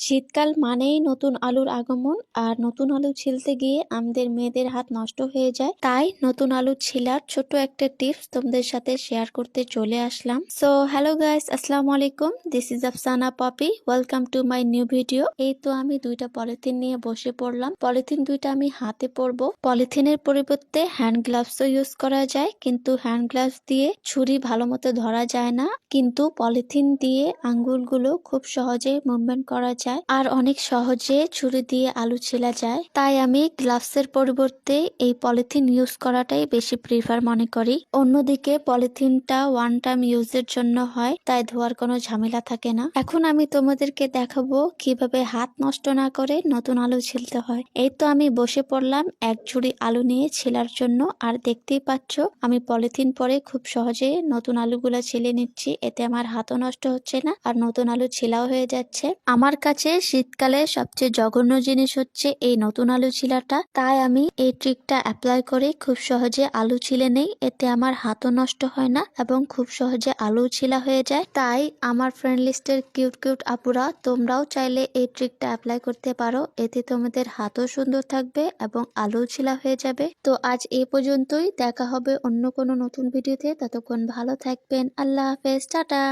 শীতকাল মানেই নতুন আলুর আগমন, আর নতুন আলু ছিলতে গিয়ে আমাদের মেয়েদের হাত নষ্ট হয়ে যায়। তাই নতুন আলু ছিলার ছোট একটা টিপস তোমাদের সাথে শেয়ার করতে চলে আসলাম। সো হ্যালো গাইস, আসসালামু আলাইকুম। This is Afsana Popy. Welcome to my new video. এই তো আমি দুইটা পলিথিন নিয়ে বসে পড়লাম। পলিথিন দুইটা আমি হাতে পরবো। পলিথিনের পরিবর্তে হ্যান্ড গ্লাভসও ইউজ করা যায়, কিন্তু হ্যান্ড গ্লাভস দিয়ে ছুরি ভালো মতো ধরা যায় না, কিন্তু পলিথিন দিয়ে আঙ্গুলগুলো খুব সহজে মুভমেন্ট করা যায় আর অনেক সহজে ছুরি দিয়ে আলু ছিলা যায়। তাই আমি গ্লাভসের পরিবর্তে এই পলিথিন ইউজ করাটাই বেশি প্রিফার মনে করি। অন্যদিকে পলিথিনটা ওয়ান টাইম ইউজের জন্য হয়, তাই ধোয়ার কোনো ঝামেলা থাকে না। এখন আমি তোমাদেরকে দেখাবো কিভাবে হাত নষ্ট না করে নতুন আলু ছিলতে হয়। এই তো আমি বসে পড়লাম এক ঝুড়ি আলু নিয়ে ছিলার জন্য, আর দেখতেই পাচ্ছ আমি পলিথিন পরে খুব সহজে নতুন আলুগুলা ছিলে নিচ্ছি। এতে আমার হাতও নষ্ট হচ্ছে না আর নতুন আলু ছিলাও হয়ে যাচ্ছে। আমার কাছে শীতকালে সবচেয়ে জঘন্য জিনিস হচ্ছে এই নতুন আলু ছিলাটা। তাই আমি এই ট্রিকটা অ্যাপ্লাই করে খুব সহজে আলু ছিলে নেই। এতে আমার হাতও নষ্ট হয় না এবং খুব সহজে আলু ছিলা হয়ে যায়। তাই আমার ফ্রেন্ড লিস্টের কিউট কিউট আপুরা, তোমরাও চাইলে এই ট্রিকটা অ্যাপ্লাই করতে পারো। এতে তোমাদের হাতও সুন্দর থাকবে এবং আলু ছিলা হয়ে যাবে। তো আজ এই পর্যন্তই, দেখা হবে অন্য কোনো নতুন ভিডিওতে। ততক্ষণ ভালো থাকবেন। আল্লাহ হাফেজ, টাটা।